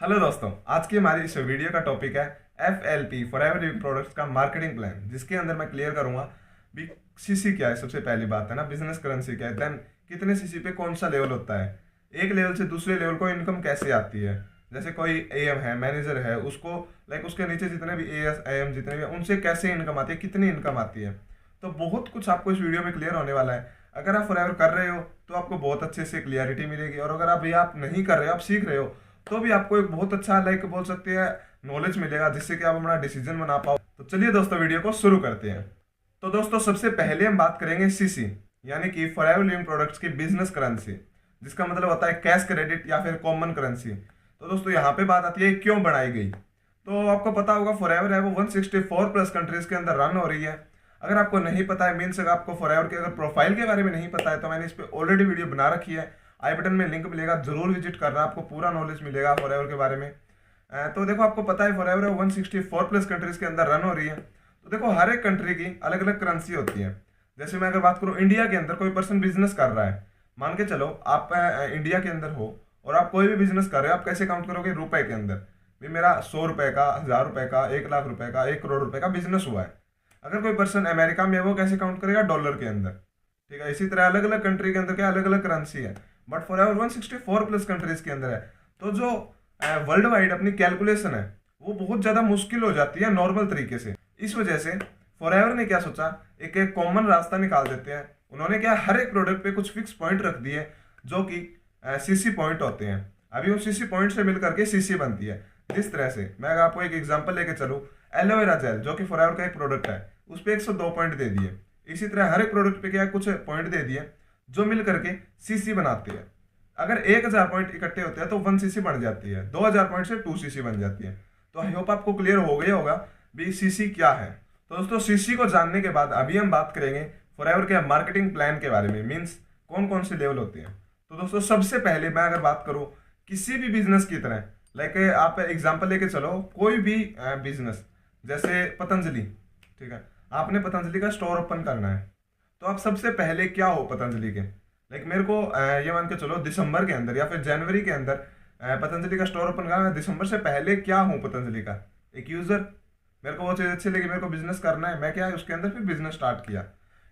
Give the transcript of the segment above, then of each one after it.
Hello दोस्तों, आज की हमारी इस वीडियो का टॉपिक है FLP फॉरएवर लिविंग प्रोडक्ट्स का मार्केटिंग प्लान, जिसके अंदर मैं क्लियर करूंगा भी सीसी क्या है। सबसे पहली बात है ना, बिजनेस करेंसी क्या है, देन कितने सीसी पे कौन सा लेवल होता है, एक लेवल से दूसरे लेवल को इनकम कैसे आती है। जैसे कोई AM है, मैनेजर है, उसको लाइक उसके नीचे जितने भी AS AM जितने भी उनसे कैसे इनकम आती है, कितनी इनकम आती है। तो बहुत कुछ आपको इस वीडियो में क्लियर होने वाला है। अगर आप फॉरएवर कर रहे हो तो आपको बहुत अच्छे से क्लियरिटी मिलेगी, और अगर अभी आप नहीं कर रहे हो, आप सीख रहे हो, तो भी आपको एक बहुत अच्छा लाइक बोल सकते हैं नॉलेज मिलेगा, जिससे कि आप अपना डिसीजन बना पाओ। तो चलिए दोस्तों, वीडियो को शुरू करते हैं। तो दोस्तों, सबसे पहले हम बात करेंगे सीसी, यानी कि फॉरएवर लिविंग प्रोडक्ट्स की बिजनेस करेंसी, जिसका मतलब होता है कैश क्रेडिट या फिर कॉमन करेंसी। तो दोस्तों, यहाँ पे बात आती है क्यों बनाई गई। तो आपको पता होगा फॉरएवर है वो 164 प्लस कंट्रीज के अंदर रन हो रही है। अगर आपको नहीं पता है, मीन्स अगर आपको फॉरएवर के अगर प्रोफाइल के बारे में नहीं पता है, तो मैंने इस पर ऑलरेडी वीडियो बना रखी है, आई बटन में लिंक मिलेगा, जरूर विजिट करना, आपको पूरा नॉलेज मिलेगा फॉरएवर के बारे में। तो देखो, आपको पता है फॉरएवर 164 प्लस कंट्रीज के अंदर रन हो रही है। तो देखो, हर एक कंट्री की अलग अलग करेंसी होती है। जैसे मैं अगर बात करूँ, इंडिया के अंदर कोई पर्सन बिजनेस कर रहा है, मान के चलो आप इंडिया के अंदर हो और आप कोई भी बिजनेस कर रहे हो, आप कैसे काउंट करोगे? रुपए के अंदर। भी मेरा 100 रुपए का, 1000 रुपए का, 1 लाख रुपए का, 1 करोड़ रुपए का बिजनेस हुआ है। अगर कोई पर्सन अमेरिका में है, वो कैसे काउंट करेगा? डॉलर के अंदर। ठीक है, इसी तरह अलग अलग कंट्री के अंदर क्या अलग अलग करेंसी है, but for ever 164 plus countries के अंदर है। तो जो वर्ल्ड वाइड अपनी कैलकुलेशन है, वो बहुत ज्यादा मुश्किल हो जाती है नॉर्मल तरीके से। इस वजह से फॉरएवर ने क्या सोचा, एक एक कॉमन रास्ता निकाल देते हैं। उन्होंने क्या, हर एक प्रोडक्ट पे कुछ फिक्स पॉइंट रख दिए, जो कि सीसी पॉइंट होते हैं। अभी उन सीसी पॉइंट से मिलकर के सीसी बनती है। जिस तरह से मैं अगर आपको एक एग्जांपल लेके चलूँ, एलोवेरा जेल जो कि फॉरएवर का एक प्रोडक्ट है, उस पर 102 पॉइंट दे दिए। इसी तरह हर एक प्रोडक्ट पे क्या है, कुछ पॉइंट दे दिए जो मिल करके सीसी बनाते हैं। अगर 1000 पॉइंट इकट्ठे होते हैं तो 1 सीसी बन जाती है, 2000 पॉइंट से 2 सीसी बन जाती है। तो आई होप आपको क्लियर हो गया होगा भी सीसी क्या है। तो दोस्तों, सीसी को जानने के बाद अभी हम बात करेंगे फॉरएवर के मार्केटिंग प्लान के बारे में, मीन्स कौन कौन से लेवल होते हैं। तो दोस्तों, सबसे पहले मैं अगर बात करूं, किसी भी बिजनेस की तरह, लाइक आप एग्जांपल लेके चलो, कोई भी बिजनेस, जैसे पतंजलि, ठीक है, आपने पतंजलि का स्टोर ओपन करना है। तो आप सबसे पहले क्या हो पतंजलि के, लाइक मेरे को ये मान के चलो दिसंबर के अंदर या फिर जनवरी के अंदर पतंजलि का स्टोर ओपन करना है। दिसंबर से पहले क्या हूँ पतंजलि का? एक यूजर। मेरे को वो चीज़ अच्छी लगी, मेरे को बिजनेस करना है, मैं क्या है उसके अंदर फिर बिजनेस स्टार्ट किया।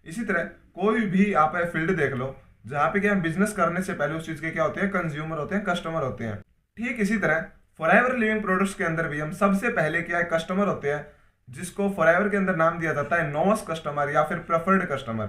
इसी तरह कोई भी आप फील्ड देख लो, जहाँ पे क्या बिजनेस करने से पहले उस चीज़ के क्या होते हैं, कंज्यूमर होते हैं, कस्टमर होते हैं। ठीक इसी तरह फॉरएवर लिविंग प्रोडक्ट्स के अंदर भी हम सबसे पहले क्या है, कस्टमर होते हैं, जिसको फॉरएवर के अंदर नाम दिया जाता है नोस कस्टमर या फिर प्रेफर्ड कस्टमर।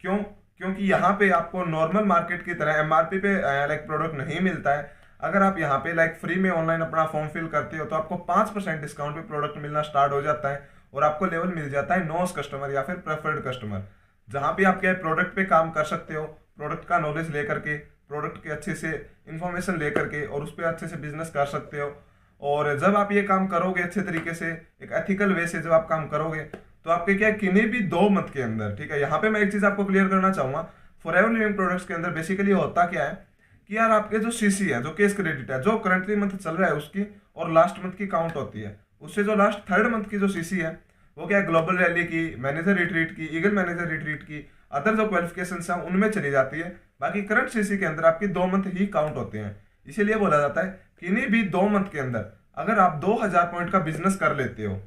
क्यों? क्योंकि यहाँ पे आपको नॉर्मल मार्केट की तरह MRP पे लाइक प्रोडक्ट नहीं मिलता है। अगर आप यहाँ पे लाइक फ्री में ऑनलाइन अपना फॉर्म फिल करते हो, तो आपको 5% डिस्काउंट पे प्रोडक्ट मिलना स्टार्ट हो जाता है, और आपको लेवल मिल जाता है नोस कस्टमर या फिर प्रेफर्ड कस्टमर, जहाँ पे आप क्या प्रोडक्ट पे काम कर सकते हो, प्रोडक्ट का नॉलेज लेकर के, प्रोडक्ट के अच्छे से इंफॉर्मेशन लेकर के, और उस पर अच्छे से बिजनेस कर सकते हो। और जब आप ये काम करोगे अच्छे तरीके से, एक एथिकल वे से जब आप काम करोगे, तो आपके क्या किन्हीं भी 2 मंथ के अंदर, ठीक है, यहाँ पे मैं एक चीज आपको क्लियर करना चाहूंगा, फॉरएवर लिविंग प्रोडक्ट्स के अंदर बेसिकली होता क्या है कि यार, आपके जो सीसी है, जो केस क्रेडिट है, जो करंटली मंथ चल रहा है उसकी, और लास्ट मंथ की काउंट होती है, उससे जो लास्ट 3rd मंथ की जो सीसी है, वो क्या है, ग्लोबल रैली की, मैनेजर रिट्रीट की, ईगल मैनेजर रिट्रीट की, अदर जो क्वालिफिकेशन है उनमें चली जाती है। बाकी करंट सीसी के अंदर आपकी 2 मंथ ही काउंट होते हैं। इसीलिए बोला जाता है कि इन्हीं भी 2 मंथ के अंदर अगर आप 2000 पॉइंट का बिजनेस कर लेते हो,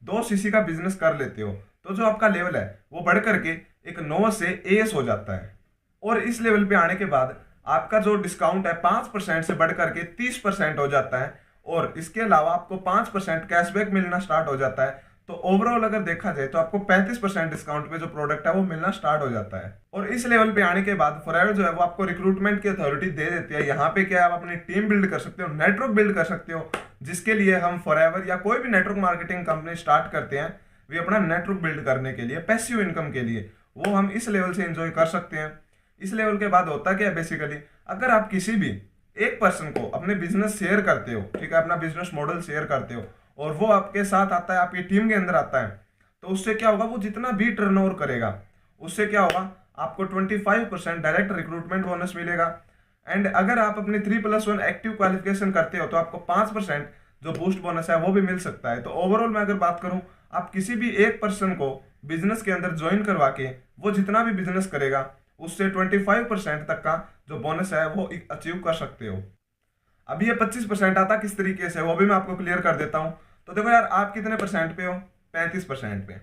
2 सीसी का बिजनेस कर लेते हो, तो जो आपका लेवल है वो बढ़ करके एक 9 से AS हो जाता है। और इस लेवल पे आने के बाद आपका जो डिस्काउंट है 5% से बढ़ करके 30% हो जाता है, और इसके अलावा आपको 5% कैशबैक मिलना स्टार्ट हो जाता है। तो ओवरऑल अगर देखा जाए तो आपको 35% डिस्काउंट पे जो प्रोडक्ट है वो मिलना स्टार्ट हो जाता है। और इस लेवल पे आने के बाद फॉरएवर जो है वो आपको रिक्रूटमेंट की अथॉरिटी दे देती है। यहाँ पे क्या आप अपनी टीम बिल्ड कर सकते हो, नेटवर्क बिल्ड कर सकते हो, जिसके लिए हम फॉरएवर या कोई भी नेटवर्क मार्केटिंग कंपनी स्टार्ट करते हैं, वे अपना नेटवर्क बिल्ड करने के लिए, पैसिव इनकम के लिए, वो हम इस लेवल से एंजॉय कर सकते हैं। इस लेवल के बाद होता क्या है, बेसिकली अगर आप किसी भी एक पर्सन को अपने बिजनेस शेयर करते हो, ठीक है, अपना बिजनेस मॉडल शेयर करते हो, और वो आपके साथ आता है, आपकी टीम के अंदर आता है, तो उससे क्या होगा, वो जितना भी टर्नओवर करेगा, उससे क्या होगा, आपको 25% डायरेक्ट रिक्रूटमेंट बोनस मिलेगा। एंड अगर आप अपनी 3+1 एक्टिव क्वालिफिकेशन करते हो, तो आपको 5% जो बूस्ट बोनस है वो भी मिल सकता है। तो ओवरऑल मैं अगर बात करूं, आप किसी भी एक पर्सन को बिजनेस के अंदर ज्वाइन करवा के, वो जितना भी बिजनेस करेगा, उससे 25% तक का जो बोनस है वो अचीव कर सकते हो। अभी ये 25% आता किस तरीके से, वो भी मैं आपको क्लियर कर देता हूँ। तो देखो यार, आप कितने परसेंट पे हो? 35% पे।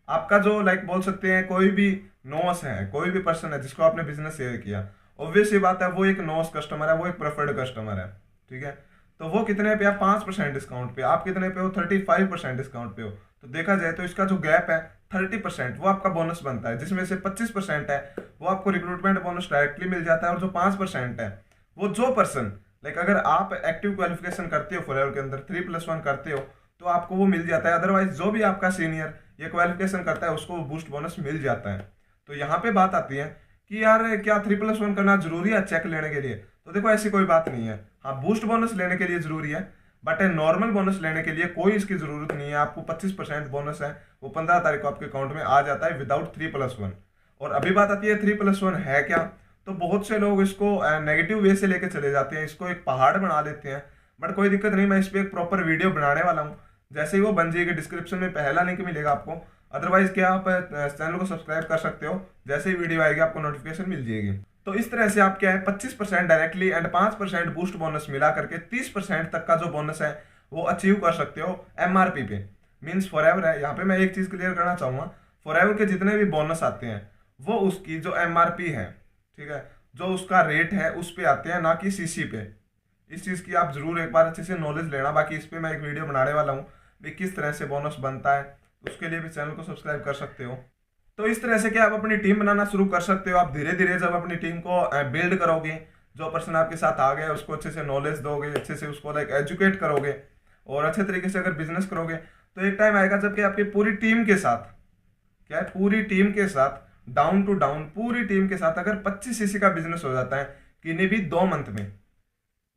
आपका जो लाइक बोल सकते हैं कोई भी नोस है, कोई भी पर्सन है जिसको आपने बिजनेस शेयर किया, ऑब्वियस ये बात है वो एक नोस कस्टमर है, वो एक प्रेफर्ड कस्टमर है, ठीक है। तो वो कितने पे? आप 5% डिस्काउंट पे। आप कितने पे हो? 35% डिस्काउंट पे हो। तो देखा जाए तो इसका जो गैप है 30%, वो आपका बोनस बनता है, जिसमें से 25% है वो आपको रिक्रूटमेंट बोनस डायरेक्टली मिल जाता है, और जो 5% है वो जो पर्सन लाइक अगर आप एक्टिव क्वालिफिकेशन करते हो फॉरएवर के अंदर 3+1 करते हो तो आपको वो मिल जाता है। अदरवाइज जो भी आपका सीनियर ये क्वालिफिकेशन करता है उसको बूस्ट बोनस मिल जाता है। तो यहाँ पे बात आती है कि यार क्या 3+1 करना जरूरी है चेक लेने के लिए? तो देखो ऐसी कोई बात नहीं है। हाँ, बूस्ट बोनस लेने के लिए जरूरी है, बट नॉर्मल बोनस लेने के लिए कोई इसकी जरूरत नहीं है। आपको 25% बोनस है वो 15 तारीख को आपके अकाउंट में आ जाता है विदाउट 3+1। और अभी बात आती है 3+1 है क्या? तो बहुत से लोग इसको नेगेटिव वे से लेके चले जाते हैं, इसको एक पहाड़ बना लेते हैं। बट कोई दिक्कत नहीं, मैं इस पर एक प्रॉपर वीडियो बनाने वाला हूँ। जैसे ही वो बन जाएगी डिस्क्रिप्शन में पहला लिंक मिलेगा आपको। अदरवाइज क्या आप चैनल को सब्सक्राइब कर सकते हो, जैसे ही वीडियो आएगी आपको नोटिफिकेशन मिल जाएगी। तो इस तरह से आप क्या है 25% डायरेक्टली एंड 5% बूस्ट बोनस मिला करके 30% तक का जो बोनस है वो अचीव कर सकते हो एमआरपी पे। मीन्स फॉरएवर है। यहाँ पे मैं एक चीज क्लियर करना चाहूंगा, फॉरएवर के जितने भी बोनस आते हैं वो उसकी जो एमआरपी है, ठीक है, जो उसका रेट है उस पे आते हैं, ना कि सीसी पे। इस चीज की आप जरूर एक बार अच्छे से नॉलेज लेना। बाकी इस पे मैं एक वीडियो बनाने वाला हूँ भी किस तरह से बोनस बनता है, उसके लिए भी चैनल को सब्सक्राइब कर सकते हो। तो इस तरह से क्या आप अपनी टीम बनाना शुरू कर सकते हो। आप धीरे धीरे जब अपनी टीम को बिल्ड करोगे, जो पर्सन आपके साथ आ गया उसको अच्छे से नॉलेज दोगे, अच्छे से उसको लाइक एजुकेट करोगे और अच्छे तरीके से अगर बिजनेस करोगे, तो एक टाइम आएगा जबकि आपकी पूरी टीम के साथ क्या है, पूरी टीम के साथ डाउन टू डाउन पूरी टीम के साथ अगर 25 सीसी का बिजनेस हो जाता है किन्हीं भी 2 मंथ में,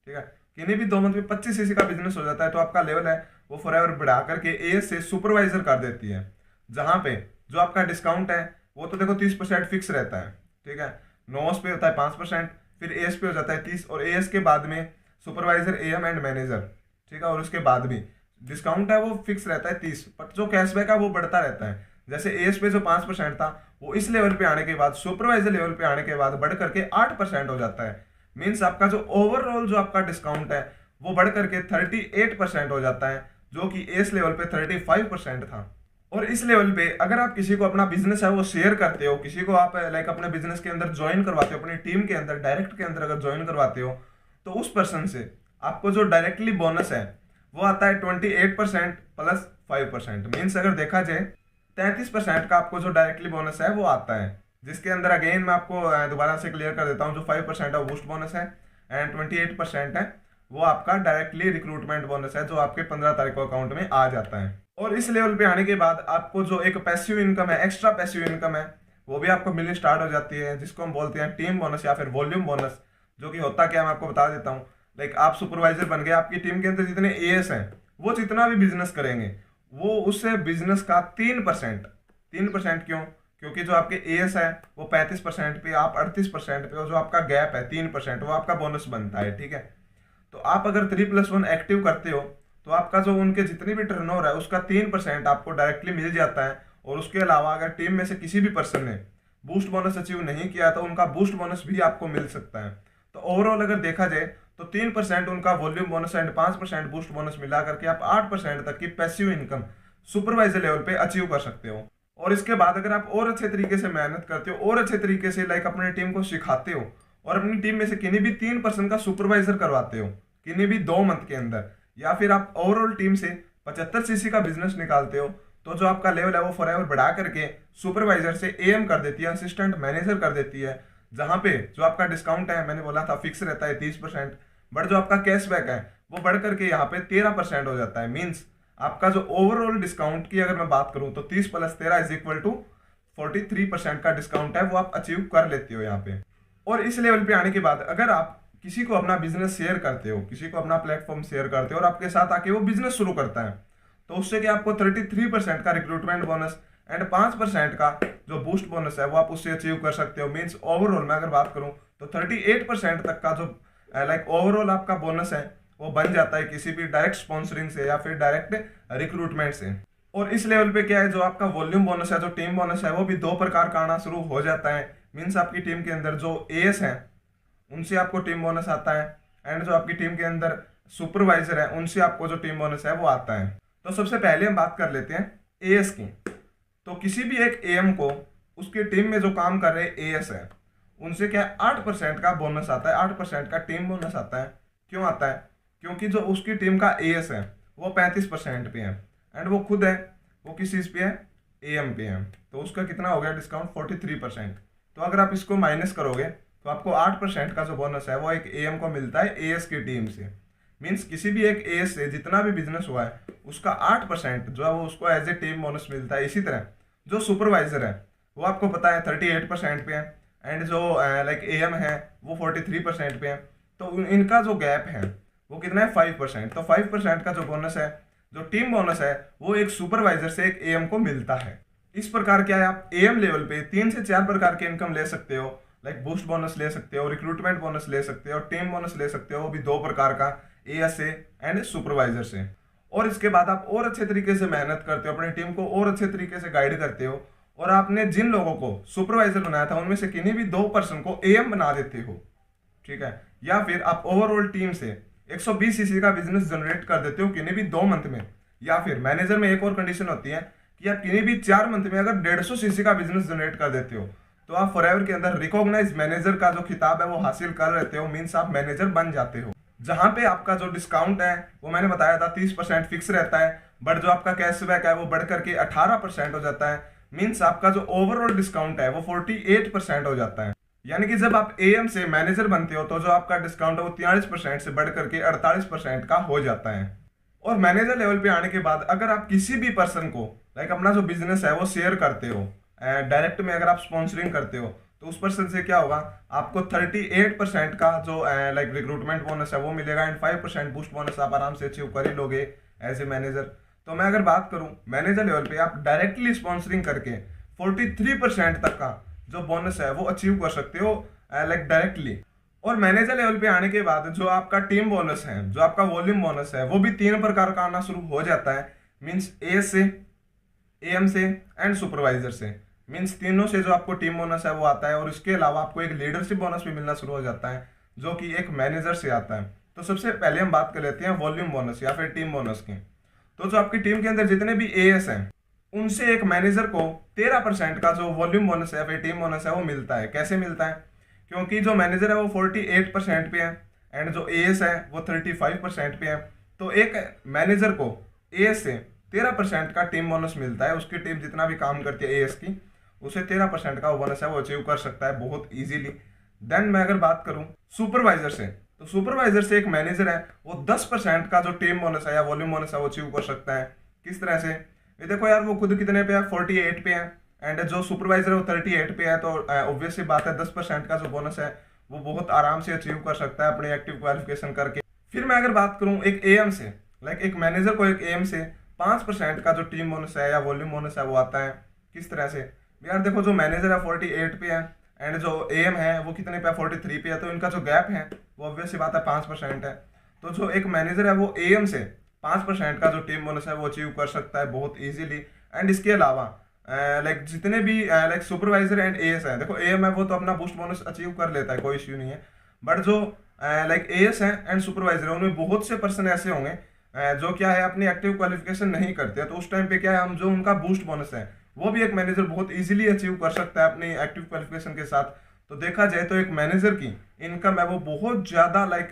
ठीक है, किन्हीं भी 2 मंथ में 25 सीसी का बिजनेस हो जाता है, तो आपका लेवल है वो फॉरएवर बढ़ा करके एएस से सुपरवाइजर कर देती है। जहां पे जो आपका डिस्काउंट है वो तो देखो 30% फिक्स रहता है, ठीक है। नोस पे होता है 5%, फिर एएस पे हो जाता है 30, और एएस के बाद में सुपरवाइजर, एएम एंड मैनेजर, ठीक है, और उसके बाद भी डिस्काउंट है वो फिक्स रहता है 30, बट जो कैशबैक है वो बढ़ता रहता है। जैसे एएस पे जो 5% था वो इस लेवल पे आने के बाद, सुपरवाइजर लेवल पे आने के बाद बढ़ करके 8% हो जाता है। मीन्स आपका जो ओवरऑल जो आपका डिस्काउंट है वो बढ़ करके 38% हो जाता है, जो कि एस लेवल पे 35% था। और इस लेवल पे अगर आप किसी को अपना बिजनेस है वो शेयर करते हो, किसी को आप लाइक अपने बिजनेस के अंदर ज्वाइन करवाते हो, अपनी टीम के अंदर डायरेक्ट के अंदर अगर ज्वाइन करवाते हो, तो उस पर्सन से आपको जो डायरेक्टली बोनस है वो आता है 28% प्लस 5%। मीन्स अगर देखा जाए 33% का आपको जो डायरेक्टली बोनस है वो आता है, जिसके अंदर अगेन मैं आपको दोबारा से क्लियर कर देता हूँ, जो 5% है वो बूस्ट बोनस है एंड 28% है वो आपका डायरेक्टली रिक्रूटमेंट बोनस है, जो आपके 15 तारीख को अकाउंट में आ जाता है। और इस लेवल पे आने के बाद आपको जो एक पैसिव इनकम है, एक्स्ट्रा पैसिव इनकम है, वो भी आपको मिलनी स्टार्ट हो जाती है, जिसको हम बोलते हैं टीम बोनस या फिर वॉल्यूम बोनस। जो कि होता क्या है मैं आपको बता देता हूँ। लाइक आप सुपरवाइजर बन गए, आपकी टीम के अंदर जितने एएस हैं वो जितना भी बिजनेस करेंगे वो उससे बिजनेस का 3% क्यों? क्योंकि जो आपके एएस है वो 35% पे, आप 38% पे, और जो आपका गैप है 3% वो आपका बोनस बनता है, ठीक है। तो आप अगर 3+1 एक्टिव करते हो तो आपका जो उनके जितनी भी टर्नओवर है उसका 3% आपको डायरेक्टली मिल जाता है। और उसके अलावा अगर टीम में से किसी भी पर्सन ने बूस्ट बोनस अचीव नहीं किया तो उनका बूस्ट बोनस भी आपको मिल सकता है। तो ओवरऑल अगर देखा जाए तो 3% उनका volume bonus and 5% boost bonus मिला करके आप 8% तक की पैसिव इनकम सुपरवाइजर लेवल पे अचीव कर सकते हो। और इसके बाद अगर आप और अच्छे तरीके से मेहनत करते हो और अच्छे तरीके से लाइक अपनी टीम को सिखाते हो और अपनी टीम में से किन्हीं भी 3% का सुपरवाइजर करवाते हो किन्हीं भी 2 मंथ के अंदर, या फिर आप ओवरऑल टीम से 75 सीसी का बिजनेस निकालते हो, तो जो आपका लेवल है वो फॉरएवर बढ़ा करके सुपरवाइजर से एएम कर देती है, असिस्टेंट मैनेजर कर देती है। जहां पे जो आपका डिस्काउंट है मैंने बोला था फिक्स रहता है 30%, बट जो आपका कैशबैक है वो बढ़ करके यहाँ पे 13% हो जाता है। मीन्स आपका जो ओवरऑल डिस्काउंट की अगर मैं बात करूं तो 30 + 13 = 43% का डिस्काउंट है वो आप अचीव कर लेते हो यहाँ पे। और इस लेवल पे आने के बाद अगर आप किसी को अपना बिजनेस शेयर करते हो, किसी को अपना प्लेटफॉर्म शेयर करते हो और आपके साथ आके वो बिजनेस शुरू करता है, तो उससे कि आपको 33% का रिक्रूटमेंट बोनस एंड 5% का जो बूस्ट बोनस है वो आप उससे अचीव कर सकते हो। मीन्स ओवरऑल मैं अगर बात करूं तो 38% तक का जो लाइक ओवरऑल आपका बोनस है वो बन जाता है किसी भी डायरेक्ट स्पॉन्सरिंग से या फिर डायरेक्ट रिक्रूटमेंट से। और इस लेवल पे क्या है, जो आपका वॉल्यूम बोनस है, जो टीम बोनस है, वो भी 2 प्रकार का आना शुरू हो जाता है। मीन्स आपकी टीम के अंदर जो एएस है उनसे आपको टीम बोनस आता है एंड जो आपकी टीम के अंदर सुपरवाइजर है उनसे आपको जो टीम बोनस है वो आता है। तो सबसे पहले हम बात कर लेते हैं एएस की। तो किसी भी एक एएम को उसकी टीम में जो काम कर रहे एएस है उनसे क्या 8% का बोनस आता है, 8% का टीम बोनस आता है। क्यों आता है? क्योंकि जो उसकी टीम का एएस है वो 35% पे है एंड वो खुद है वो किस चीज़ पे है, एएम पे है। तो उसका कितना हो गया डिस्काउंट, 43%। तो अगर आप इसको माइनस करोगे तो आपको 8% का जो बोनस है वो एक एएम को मिलता है एएस की टीम से। मीन्स किसी भी एक एएस से जितना भी बिजनेस हुआ है उसका 8% जो है वो उसको एज ए टीम बोनस मिलता है। इसी तरह जो सुपरवाइजर है वो आपको पता है 38% पे है एंड जो लाइक एएम है वो 43% पे है। तो इनका जो गैप है वो कितना है, 5%। तो 5% का जो बोनस है, जो टीम बोनस है, वो एक सुपरवाइजर से एक एएम को मिलता है। इस प्रकार क्या है, आप एएम लेवल पे 3 से 4 प्रकार के इनकम ले सकते हो। लाइक बूस्ट बोनस ले सकते हो, रिक्रूटमेंट बोनस ले सकते हो, टीम बोनस ले सकते हो, वो भी 2 प्रकार का, एएस से एंड सुपरवाइजर से। और इसके बाद आप और अच्छे तरीके से मेहनत करते हो, अपनी टीम को और अच्छे तरीके से गाइड करते हो और आपने जिन लोगों को सुपरवाइजर बनाया था उनमें से किन्हीं भी 2 पर्सन को एएम बना देते हो, ठीक है। या फिर आप ओवरऑल टीम से 120 सीसी का बिजनेस जनरेट कर देते हो किन्हीं भी 2 मंथ में। या फिर मैनेजर में एक और कंडीशन होती है कि आप किन्हीं भी 4 मंथ में अगर 150 सीसी का बिजनेस जनरेट कर देते हो तो आप फॉरएवर के अंदर रिकॉग्नाइज मैनेजर का जो खिताब है वो हासिल कर लेते हो। मीन्स आप मैनेजर बन जाते हो। जहां पे आपका जो डिस्काउंट है वो मैंने बताया था 30% फिक्स रहता है, बट जो आपका कैशबैक है वो बढ़ करके 18% हो जाता है। मीन्स आपका जो ओवरऑल डिस्काउंट है वो 48% हो जाता है। यानी कि जब आप एएम से मैनेजर बनते हो तो जो आपका डिस्काउंट है वो 43% से बढ़ करके 48% का हो जाता है। और मैनेजर लेवल पे आने के बाद अगर आप किसी भी पर्सन को लाइक अपना जो बिजनेस है वो शेयर करते हो, डायरेक्ट में अगर आप स्पॉन्सरिंग करते हो तो उस पर्सन से क्या होगा, आपको 38% का जो लाइक रिक्रूटमेंट बोनस है वो मिलेगा एंड 5% बूस्ट बोनस आप आराम से अचीव कर ही लोगे एज ए मैनेजर। तो मैं अगर बात करूं मैनेजर लेवल पे आप डायरेक्टली स्पॉन्सरिंग करके 43% तक का जो बोनस है वो अचीव कर सकते हो लाइक डायरेक्टली। और मैनेजर लेवल पे आने के बाद जो आपका टीम बोनस है, जो आपका वॉल्यूम बोनस है, वो भी 3 प्रकार का आना शुरू हो जाता है। मीन्स एएस से, एएम से एंड सुपरवाइजर से। मीन्स तीनों से जो आपको टीम बोनस है वो आता है और इसके अलावा आपको एक लीडरशिप बोनस भी मिलना शुरू हो जाता है जो कि एक मैनेजर से आता है। तो सबसे पहले हम बात कर लेते हैं वॉल्यूम बोनस या फिर टीम बोनस की। तो जो आपकी टीम के अंदर जितने भी एएस हैं उनसे एक मैनेजर को 13% का जो वॉल्यूम बोनस है या फिर टीम बोनस है वो मिलता है। कैसे मिलता है? क्योंकि जो मैनेजर है वो 48% पे है एंड जो एएस है वो 35% पे है। तो एक मैनेजर को एएस से 13% का टीम बोनस मिलता है। उसकी टीम जितना भी काम करती है एएस की उसे 13% का बोनस है वो अचीव कर सकता है बहुत इजीली। देन मैं अगर बात करूं सुपरवाइजर से, तो सुपरवाइजर से एक मैनेजर है वो 10% का जो टीम बोनस है या वॉल्यूम बोनस है वो अचीव कर सकता है। किस तरह से? ये देखो यार, वो खुद कितने पे है, 48 पे है एंड जो सुपरवाइजर है वो 38 पे है। तो ऑब्वियस सी बात है 10% का जो बोनस है वो बहुत आराम से अचीव कर सकता है अपनी एक्टिव क्वालिफिकेशन करके। फिर मैं अगर बात करूं एक एएम से, लाइक एक मैनेजर को एक एएम से 5% का जो टीम बोनस है या वॉल्यूम बोनस है वो आता है। किस तरह से? यार देखो, जो मैनेजर है 48 पे है एंड जो एएम है वो कितने पे है, 43 पे है। तो इनका जो गैप है वो ऑब्वियस सी बात है 5% है। तो जो एक मैनेजर है वो एएम से 5% का जो टीम बोनस है वो अचीव कर सकता है बहुत इजीली। एंड इसके अलावा लाइक जितने भी लाइक सुपरवाइजर एंड एएस है, देखो एएम है वो तो अपना बूस्ट बोनस अचीव कर लेता है, कोई इश्यू नहीं है। बट जो लाइक एएस है एंड सुपरवाइजर है उनमें बहुत से पर्सन ऐसे होंगे जो क्या है अपनी एक्टिव क्वालिफिकेशन नहीं करते। तो उस टाइम पे क्या है, हम जो उनका बूस्ट बोनस है वो भी एक मैनेजर बहुत इजीली अचीव कर सकता है अपनी एक्टिव क्वालिफिकेशन के साथ। तो देखा जाए तो एक मैनेजर की इनकम है वो बहुत ज़्यादा लाइक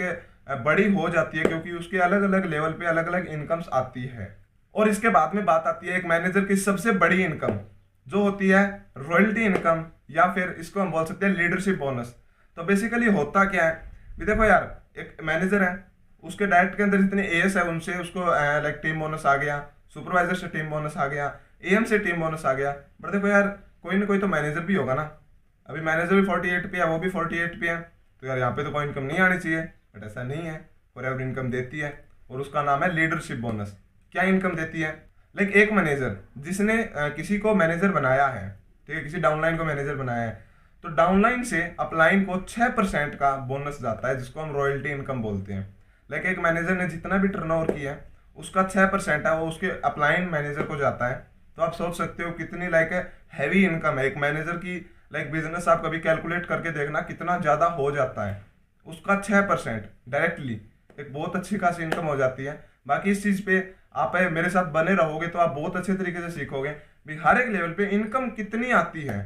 बड़ी हो जाती है क्योंकि उसके अलग अलग लेवल पे अलग अलग इनकम्स आती है। और इसके बाद में बात आती है एक मैनेजर की सबसे बड़ी इनकम जो होती है रॉयल्टी इनकम, या फिर इसको हम बोल सकते हैं लीडरशिप बोनस। तो बेसिकली होता क्या है, भी देखो यार, एक मैनेजर है उसके डायरेक्ट के अंदर जितने एएस है उनसे उसको लाइक टीम बोनस आ गया, सुपरवाइजर से टीम बोनस आ गया, एएम से टीम बोनस आ गया। बट देखो यार, कोई ना कोई तो मैनेजर भी होगा ना। अभी मैनेजर भी 48 पे है, वो भी 48 पे है, तो यार यहाँ पे तो कोई इनकम नहीं आनी चाहिए। बट ऐसा नहीं है, फॉरएवर इनकम देती है और उसका नाम है लीडरशिप बोनस। क्या इनकम देती है? लाइक एक मैनेजर जिसने किसी को मैनेजर बनाया है, ठीक है, किसी डाउनलाइन को मैनेजर बनाया है, तो डाउनलाइन से अपलाइन को 6% का बोनस जाता है जिसको हम रॉयल्टी इनकम बोलते हैं। लाइक एक मैनेजर ने जितना भी टर्नओवर किया है उसका 6% है वो उसके अपलाइन मैनेजर को जाता है। तो आप सोच सकते हो कितनी लाइक हैवी इनकम है एक मैनेजर की। लाइक बिजनेस आप कभी कैलकुलेट करके देखना कितना ज़्यादा हो जाता है। उसका 6% डायरेक्टली एक बहुत अच्छी खासी इनकम हो जाती है। बाकी इस चीज़ पे आप मेरे साथ बने रहोगे तो आप बहुत अच्छे तरीके से सीखोगे भी हर एक लेवल पे इनकम कितनी आती है।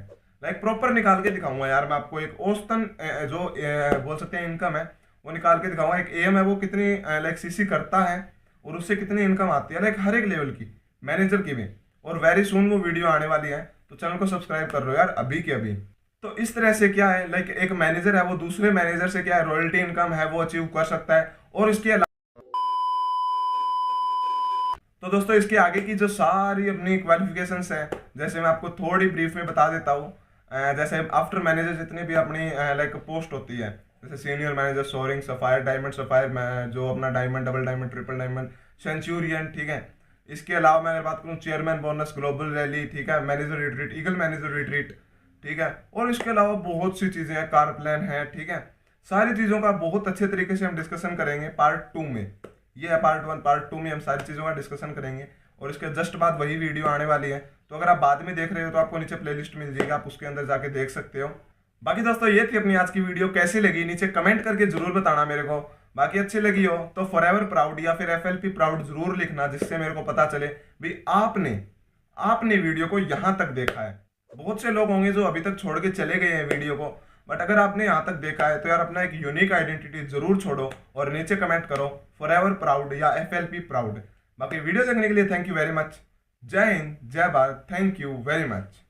लाइक प्रॉपर निकाल के दिखाऊंगा यार मैं आपको, एक औसतन जो बोल सकते हैं इनकम है वो निकाल के दिखाऊंगा। एक एम है वो कितनी लाइक सीसी करता है और उससे कितनी इनकम आती है, लाइक हर एक लेवल की, मैनेजर की भी। और वेरी सुन वो वीडियो आने वाली है, तो चैनल को सब्सक्राइब कर लो यार अभी के अभी। तो इस तरह से क्या है, लाइक एक मैनेजर है वो दूसरे मैनेजर से क्या है रॉयल्टी इनकम है वो अचीव कर सकता है। और इसके अलावा तो दोस्तों इसके आगे की जो सारी अपनी क्वालिफिकेशंस हैं, जैसे मैं आपको थोड़ी ब्रीफ में बता देता हूँ। जैसे आफ्टर मैनेजर जितनी भी अपनी लाइक पोस्ट होती है, जैसे senior manager, soaring, sapphire, diamond sapphire, जो अपना diamond, double diamond, triple diamond, centurion, ठीक है। इसके अलावा मैं अगर बात करूँ चेयरमैन बोनस, ग्लोबल रैली, ठीक है, manager retreat, eagle manager retreat, ठीक है। और इसके अलावा बहुत सी चीज़ें हैं, कार प्लान है, ठीक है। सारी चीज़ों का बहुत अच्छे तरीके से हम डिस्कशन करेंगे पार्ट 2 में। ये है पार्ट 1, पार्ट 2 में हम सारी चीज़ों का डिस्कशन करेंगे और इसके जस्ट बाद वही वीडियो आने वाली है। तो अगर आप बाद में देख रहे हो तो आपको नीचे प्लेलिस्ट मिल जाएगी, आप उसके अंदर जाके देख सकते हो। बाकी दोस्तों ये थी अपनी आज की वीडियो, कैसी लगी नीचे कमेंट करके जरूर बताना मेरे को। बाकी अच्छी लगी हो तो फॉरएवर प्राउड या फिर FLP प्राउड जरूर लिखना, जिससे मेरे को पता चले भी आपने वीडियो को यहाँ तक देखा है। बहुत से लोग होंगे जो अभी तक छोड़ के चले गए हैं वीडियो को, बट अगर आपने यहाँ तक देखा है तो यार अपना एक यूनिक आइडेंटिटी जरूर छोड़ो और नीचे कमेंट करो फॉरएवर प्राउड या FLP प्राउड। बाकी वीडियो देखने के लिए थैंक यू वेरी मच। जय हिंद, जय Bharat, thank you very much.